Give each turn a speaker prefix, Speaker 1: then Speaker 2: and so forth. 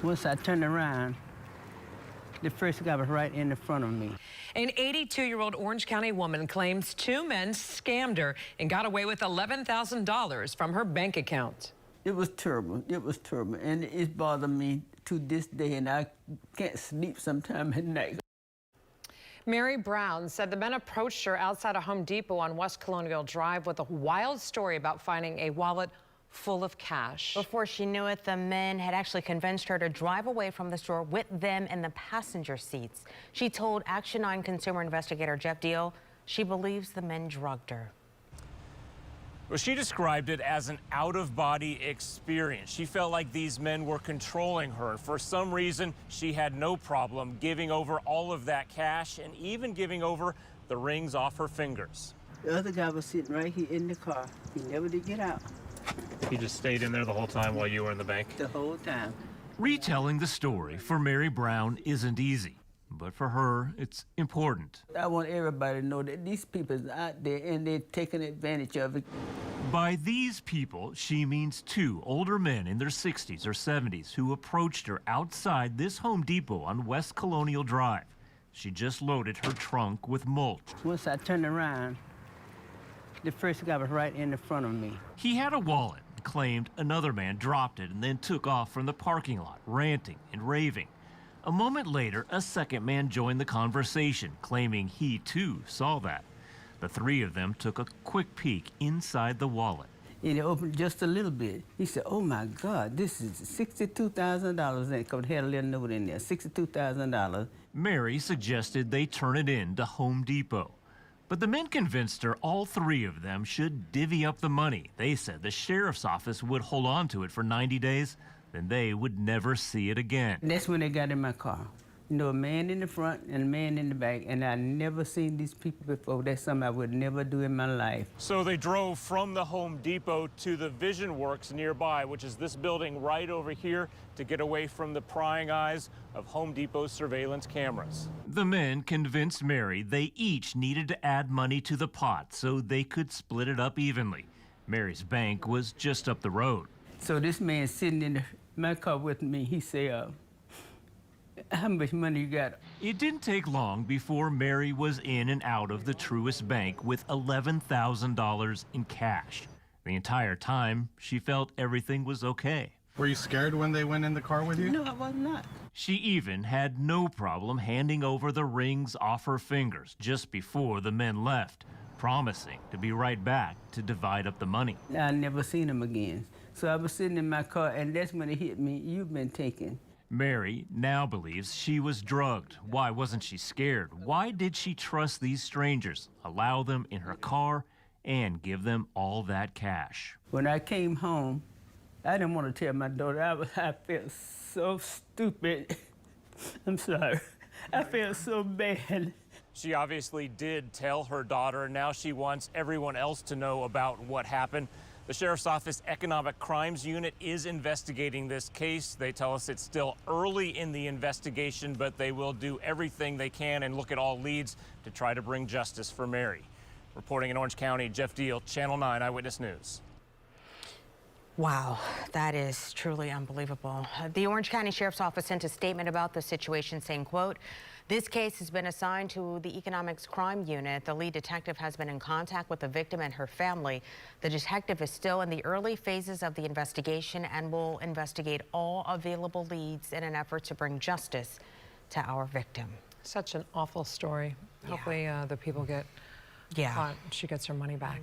Speaker 1: Once I turned around, the first guy was right in the front of me.
Speaker 2: An 82-year-old Orange County woman claims two men scammed her and got away with $11,000 from her bank account.
Speaker 1: It was terrible. It was terrible. And it bothered me to this day, and I can't sleep sometime at night.
Speaker 2: Mary Brown said the men approached her outside a Home Depot on West Colonial Drive with a wild story about finding a wallet full of cash.
Speaker 3: Before she knew it, the men had actually convinced her to drive away from the store with them in the passenger seats. She told Action 9 consumer investigator Jeff Deal she believes the men drugged her.
Speaker 4: Well, she described it as an out-of-body experience. She felt like these men were controlling her. For some reason, she had no problem giving over all of that cash and even giving over the rings off her fingers.
Speaker 1: The other guy was sitting right here in the car. He never did get out.
Speaker 4: He just stayed in there the whole time while you were in the bank?
Speaker 1: The whole time.
Speaker 5: Retelling the story for Mary Brown isn't easy, but for her, it's important.
Speaker 1: I want everybody to know that these people are out there and they're taking advantage of it.
Speaker 5: By these people, she means two older men in their 60s or 70s who approached her outside this Home Depot on West Colonial Drive. She just loaded her trunk with mulch.
Speaker 1: Once I turned around, the first guy was right in the front of me.
Speaker 5: He had a wallet, claimed another man dropped it and then took off from the parking lot, ranting and raving. A moment later, a second man joined the conversation, claiming he too saw that. The three of them took a quick peek inside the wallet.
Speaker 1: And he opened just a little bit. He said, "Oh my God, this is $62,000." And had a little note in there, $62,000.
Speaker 5: Mary suggested they turn it in to Home Depot. But the men convinced her all three of them should divvy up the money. They said the sheriff's office would hold on to it for 90 days, then they would never see it again.
Speaker 1: And that's when they got in my car. You know, a man in the front and a man in the back, and I never seen these people before. That's something I would never do in my life.
Speaker 4: So they drove from the Home Depot to the Vision Works nearby, which is this building right over here, to get away from the prying eyes of Home Depot's surveillance cameras.
Speaker 5: The men convinced Mary they each needed to add money to the pot so they could split it up evenly. Mary's bank was just up the road.
Speaker 1: So this man sitting in my car with me, he said, "How much money you got?"
Speaker 5: It didn't take long before Mary was in and out of the Truist Bank with $11,000 in cash. The entire time, she felt everything was okay.
Speaker 6: Were you scared when they went in the car with you?
Speaker 1: No, I was not.
Speaker 5: She even had no problem handing over the rings off her fingers just before the men left, promising to be right back to divide up the money.
Speaker 1: I never seen him again. So I was sitting in my car, and that's when it hit me. "You've been taken."
Speaker 5: Mary now believes she was drugged. Why wasn't she scared? Why did she trust these strangers, allow them in her car, and give them all that cash?
Speaker 1: When I came home, I didn't want to tell my daughter. I felt so stupid. I'm sorry. I felt so bad.
Speaker 4: She obviously did tell her daughter, and now she wants everyone else to know about what happened. The Sheriff's Office Economic Crimes Unit is investigating this case. They tell us it's still early in the investigation, but they will do everything they can and look at all leads to try to bring justice for Mary. Reporting in Orange County, Jeff Deal, Channel 9 Eyewitness News.
Speaker 3: Wow, that is truly unbelievable. The Orange County Sheriff's Office sent a statement about the situation saying, quote, "This case has been assigned to the Economics Crime Unit. The lead detective has been in contact with the victim and her family. The detective is still in the early phases of the investigation and will investigate all available leads in an effort to bring justice to our victim."
Speaker 2: Such an awful story.
Speaker 3: Yeah.
Speaker 2: Hopefully the people get caught. She gets her money back.